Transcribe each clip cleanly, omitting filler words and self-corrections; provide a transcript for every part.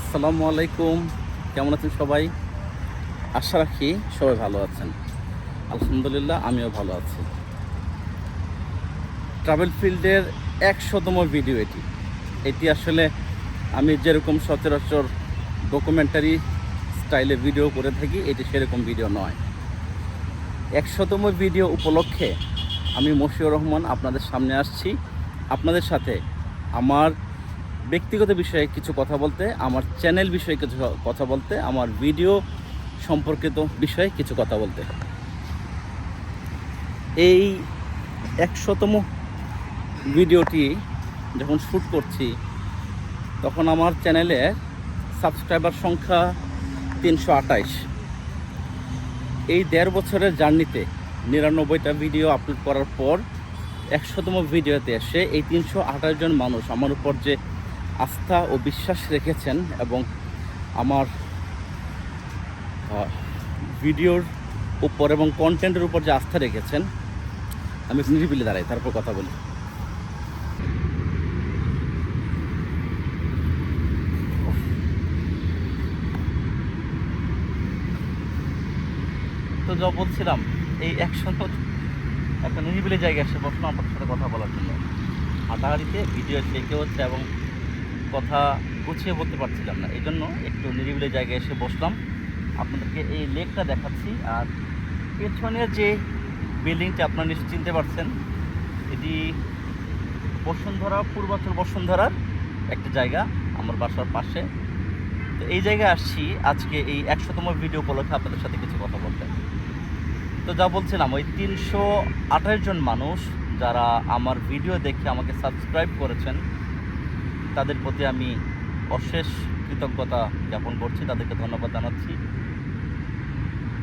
আসসালামু আলাইকুম। কেমন আছেন সবাই? আশা রাখি সবাই ভালো আছেন। আলহামদুলিল্লাহ আমিও ভালো আছি। ট্রাভেল ফিল্ডের ১০০তম ভিডিও এটি। এটি আসলে আমি যেরকম সচরাচর ডকুমেন্টারি স্টাইলে ভিডিও করে থাকি, এটি সেরকম ভিডিও নয়। ১০০তম ভিডিও উপলক্ষে আমি মশিউর রহমান আপনাদের সামনে আসছি, আপনাদের সাথে আমার ব্যক্তিগত বিষয়ে কিছু কথা বলতে, আমার চ্যানেল বিষয়ে কিছু কথা বলতে, আমার ভিডিও সম্পর্কিত বিষয়ে কিছু কথা বলতে। এই ১০০তম ভিডিওটি যখন শ্যুট করছি তখন আমার চ্যানেলে সাবস্ক্রাইবার সংখ্যা ৩২৮। এই ১.৫ বছরের জার্নিতে ৯৯টা ভিডিও আপলোড করার পর ১০০তম ভিডিওতে এসে এই ৩২৮ জন মানুষ আমার উপর যে আস্থা ও বিশ্বাস রেখেছেন এবং আমার ভিডিওর উপর এবং কন্টেন্টের উপর যে আস্থা রেখেছেন, আমি নিরিবিলি দাঁড়াই, তারপর কথা বলি। তো যা বলছিলাম, এই ১০০ একটা নিরিবিলি জায়গায় এসে বসলাম আপনার সাথে কথা বলার জন্য। হাঁটাহাঁটিতে ভিডিও শেখে হচ্ছে এবং কথা গুছিয়ে বলতে পারছিলাম না, এই জন্য একটু নিরিবিলি জায়গায় এসে বসলাম। আপনাদেরকে এই লেকটা দেখাচ্ছি। আর পেছনের যে বিল্ডিংটি আপনারা নিশ্চয়ই চিনতে পারছেন, এটি বসুন্ধরা, পূর্বাচল বসুন্ধরার একটা জায়গা আমার বাসার পাশে। তো এই জায়গায় আসছি আজকে এই ১০০তম ভিডিও উপলক্ষে আপনাদের সাথে কিছু কথা বলতে। তো যা বলছিলাম, ওই ৩২৮ জন মানুষ যারা আমার ভিডিও দেখে আমাকে সাবস্ক্রাইব করেছেন, তাদের প্রতি আমি অশেষ কৃতজ্ঞতা জ্ঞাপন করছি, তাদেরকে ধন্যবাদ জানাচ্ছি।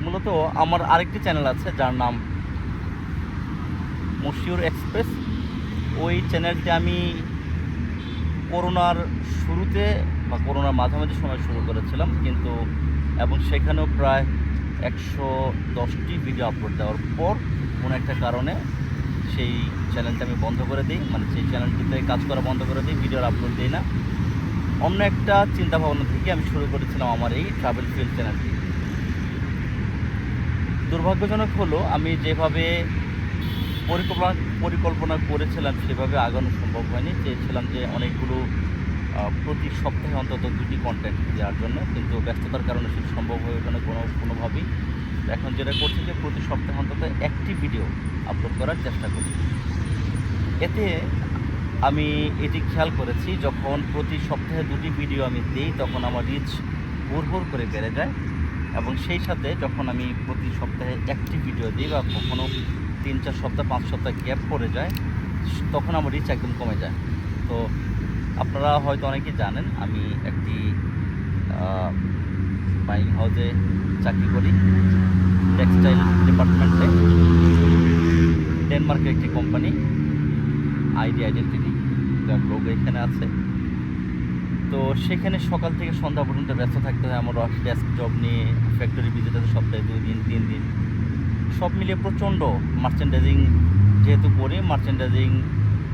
মূলত আমার আরেকটি চ্যানেল আছে যার নাম মশিউর এক্সপ্রেস। ওই চ্যানেলটি আমি করোনার শুরুতে বা করোনার মাঝামাঝি সময় শুরু করেছিলাম, কিন্তু এবং সেখানেও প্রায় ১১০টি ভিডিও আপলোড দেওয়ার পর কোনো একটা কারণে সেই চ্যানেলটা আমি বন্ধ করে দিই, মানে সেই চ্যানেলটিতে কাজ করা বন্ধ করে দিই, ভিডিওর আপলোড দিই না। অন্য একটা চিন্তাভাবনা থেকে আমি শুরু করেছিলাম আমার এই ট্রাভেল ফিল্ড চ্যানেলটি। দুর্ভাগ্যজনক হলো, আমি যেভাবে পরিকল্পনা করেছিলাম সেভাবে আগানো সম্ভব হয়নি। চেয়েছিলাম যে অনেকগুলো প্রতি সপ্তাহে অন্তত 2টি কন্টেন্ট দেওয়ার জন্য, কিন্তু ব্যস্ততার কারণে সেটা সম্ভব হয়ে ওঠে না কোনোভাবেই। এখন যেটা করছি যে প্রতি সপ্তাহে অন্তত একটি ভিডিও আপলোড করার চেষ্টা করি। এতে আমি এটি খেয়াল করেছি, যখন প্রতি সপ্তাহে 2টি ভিডিও আমি দিই তখন আমার রিচ হুড় করে বেড়ে যায়, এবং সেই সাথে যখন আমি প্রতি সপ্তাহে একটি ভিডিও দিই বা কখনও 3-4 সপ্তাহ 5 সপ্তাহ গ্যাপ পড়ে যায়, তখন আমার রিচ একদম কমে যায়। তো আপনারা হয়তো অনেকেই জানেন, আমি একটি বাইং হাউসে চাকরি করি, টেক্সটাইল ডিপার্টমেন্টে। ডেনমার্কের একটি কোম্পানি, আইডেন্টিটি, যার লোগো এখানে আছে। তো সেখানে সকাল থেকে সন্ধ্যা পর্যন্ত ব্যস্ত থাকতে হয়। আমার ডেস্ক জব নিয়ে ফ্যাক্টরি ভিজিট আছে সপ্তাহে 2 দিন 3 দিন, সব মিলিয়ে প্রচণ্ড। মার্চেন্ডাইজিং যেহেতু করি, মার্চেন্ডাইজিং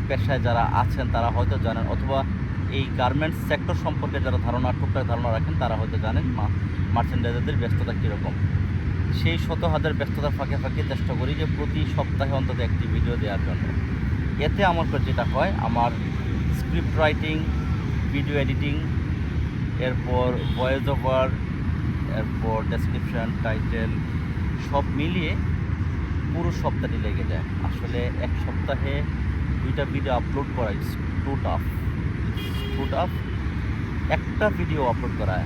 পেশায় যারা আছেন তারা হয়তো জানেন, অথবা এই গার্মেন্টস সেক্টর সম্পর্কে যারা টুকটাক ধারণা রাখেন তারা হয়তো জানেন মার্চেন্ডাইজারদের ব্যস্ততা কীরকম। সেই শত হাজার ব্যস্ততার ফাঁকে ফাঁকে চেষ্টা করি যে প্রতি সপ্তাহে অন্তত একটি ভিডিও দেওয়ার জন্য। এতে আমার যেটা হয়, আমার স্ক্রিপ্ট রাইটিং, ভিডিও এডিটিং, এরপর ভয়েস ওভার, এরপর ডেসক্রিপশান, টাইটেল, সব মিলিয়ে পুরো সপ্তাহটি লেগে যায়। আসলে এক সপ্তাহে 2টা ভিডিও আপলোড করা ইজ টু টাফ। একটা ভিডিও আপলোড করা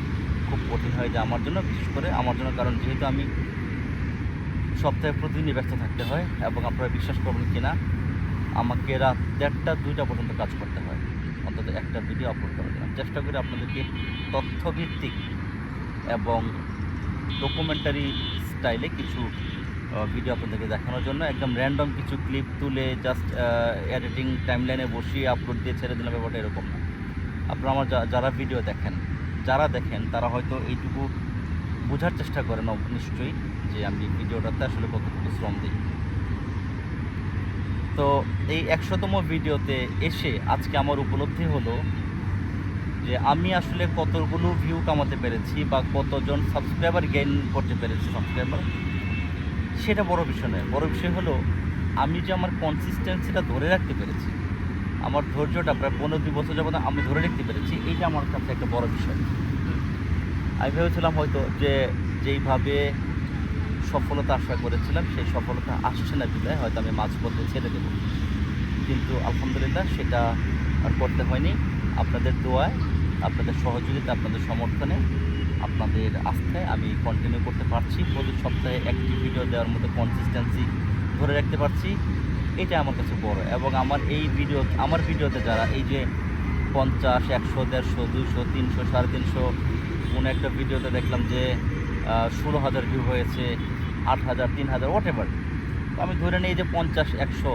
খুব কঠিন হয়ে যায় আমার জন্য, বিশেষ করে আমার জন্য, কারণ যেহেতু আমি সপ্তাহে প্রতিদিনই ব্যস্ত থাকতে হয়, এবং আপনারা বিশ্বাস করবেন কি না, আমাকে রাত 1টা 2টা পর্যন্ত কাজ করতে হয় অন্তত একটা ভিডিও আপলোড করার জন্য। চেষ্টা করি আপনাদেরকে তথ্যভিত্তিক এবং ডকুমেন্টারি স্টাইলে কিছু ভিডিও আপনাদেরকে দেখানোর জন্য। একদম র্যান্ডম কিছু ক্লিপ তুলে জাস্ট এডিটিং টাইমলাইনে বসিয়ে আপলোড দিয়ে ছেড়ে দিলাম, ব্যাপারটা এরকম না। আপনারা আমার যারা দেখেন তারা হয়তো এইটুকু বোঝার চেষ্টা করেন নিশ্চয়ই যে আমি ভিডিওটাতে আসলে কতটুকু শ্রম দিই। তো এই ১০০তম ভিডিওতে এসে আজকে আমার উপলব্ধি হলো যে আমি আসলে কতগুলো ভিউ কামাতে পেরেছি বা কতজন সাবস্ক্রাইবার গেইন করতে পেরেছি, সেটা বড় বিষয় নয়। বড় বিষয় হলো আমি যে আমার কনসিস্টেন্সিটা ধরে রাখতে পেরেছি, আমার ধৈর্যটা প্রায় 15-2 বছর যাবত আমি ধরে রাখতে পেরেছি, এইটা আমার কাছে একটা বড় বিষয়। আমি ভেবেছিলাম হয়তো যে যেইভাবে সফলতা আশা করেছিলাম সেই সফলতা আসছে না বিধায় হয়তো আমি মাঝপথে ছেড়ে দেবো, কিন্তু আলহামদুলিল্লাহ সেটা আর করতে হয়নি। আপনাদের দোয়ায়, আপনাদের সহযোগিতা, আপনাদের সমর্থনে, আপনাদের আস্থায় আমি কন্টিনিউ করতে পারছি। প্রতি সপ্তাহে একটি ভিডিও দেওয়ার মতো কনসিস্টেন্সি ধরে রাখতে পারছি, এটা আমার কাছে বড়। এবং আমার ভিডিওতে যারা এই যে 50, 100, 150, 200, 300, 350, কোনো একটা ভিডিওতে দেখলাম যে 16,000 ভিউ হয়েছে, 8,000, 3,000, হোয়াট এভার, আমি ধরে নিই যে 50, 100,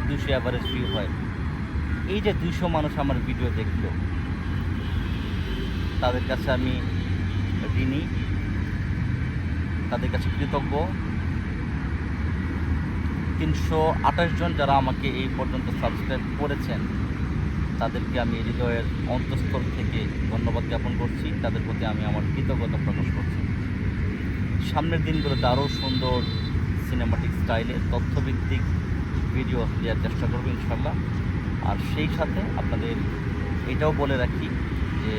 200 অ্যাভারেজ ভিউ হয়। এই যে 200 মানুষ আমার ভিডিও দেখলো, তাদের কাছে আমি ঋণী, তাদের কাছে কৃতজ্ঞ। 328 জন যারা আমাকে এই পর্যন্ত সাবস্ক্রাইব করেছেন, তাদেরকে আমি হৃদয়ের অন্তঃস্থল থেকে ধন্যবাদ জ্ঞাপন করছি, তাদের প্রতি আমি আমার কৃতজ্ঞতা প্রকাশ করছি। সামনের দিনগুলোতে আরও সুন্দর সিনেমাটিক স্টাইলে তথ্যভিত্তিক ভিডিও দেওয়ার চেষ্টা করবো ইনশাল্লাহ। আর সেই সাথে আপনাদের এটাও বলে রাখি যে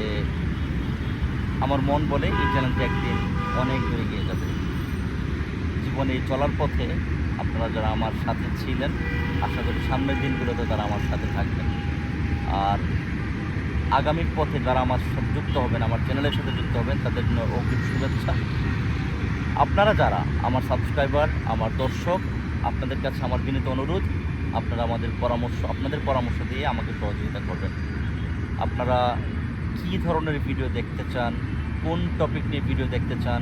আমার মন বলে এই চ্যানেলটি একদিন অনেক দূরে গিয়ে যাবে। জীবনে এই চলার পথে আপনারা যারা আমার সাথে ছিলেন, আশা করি সামনের দিনগুলোতে তারা আমার সাথে থাকবেন। আর আগামীর পথে যারা আমার সাথে যুক্ত হবেন, আমার চ্যানেলের সাথে যুক্ত হবেন, তাদের জন্য অগ্রিম শুভেচ্ছা। আপনারা যারা আমার সাবস্ক্রাইবার, আমার দর্শক, আপনাদের কাছে আমার বিনীত অনুরোধ, আপনারা আপনাদের পরামর্শ দিয়ে আমাকে সহযোগিতা করবেন। আপনারা কী ধরনের ভিডিও দেখতে চান, কোন টপিক নিয়ে ভিডিও দেখতে চান,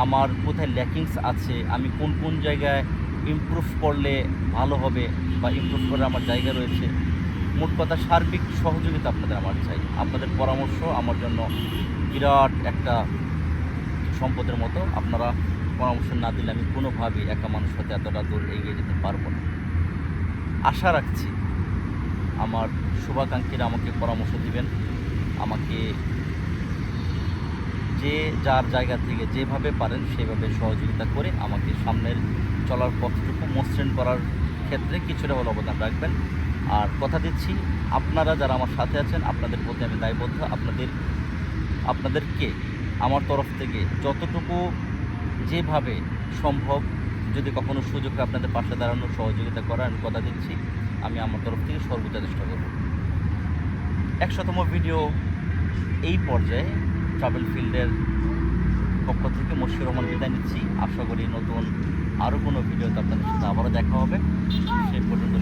আমার কোথায় ল্যাকিংস আছে, আমি কোন কোন জায়গায় ইমপ্রুভ করলে ভালো হবে বা ইমপ্রুভ করার আমার জায়গা রয়েছে, মোট কথা সার্বিক সহযোগিতা আপনাদের আমার চাই। আপনাদের পরামর্শ আমার জন্য বিরাট একটা সম্পদের মতো। আপনারা পরামর্শ না দিলে আমি কোনোভাবেই একা মানুষ হতে এতটা দূর এগিয়ে যেতে পারবো না। আশা রাখছি আমার শুভাকাঙ্ক্ষীরা আমাকে পরামর্শ দিবেন, আমাকে যে যার জায়গা থেকে যেভাবে পারেন সেভাবে সহযোগিতা করে আমাকে সামনের চলার পথটুকু মসৃণ করার ক্ষেত্রে কিছুটা হলে অবদান রাখবেন। আর কথা দিচ্ছি, আপনারা যারা আমার সাথে আছেন, আপনাদের প্রতি আমি দায়বদ্ধ। আপনাদেরকে আমার তরফ থেকে যতটুকু যেভাবে সম্ভব, যদি কখনো সুযোগ হয় আপনাদের পাশে দাঁড়ানোর, সহযোগিতা করার, আমি কথা দিচ্ছি আমি আমার তরফ থেকে সর্বোচ্চ চেষ্টা করব। 100তম ভিডিও এই পর্যায়ে ট্রাভেল ফিল্ডের পক্ষ থেকে মশিউর রহমান বিদায় নিচ্ছি। আশা করি নতুন আরও কোনো ভিডিওতে আপনাদের সাথে আবারও দেখা হবে। সেই পর্যন্ত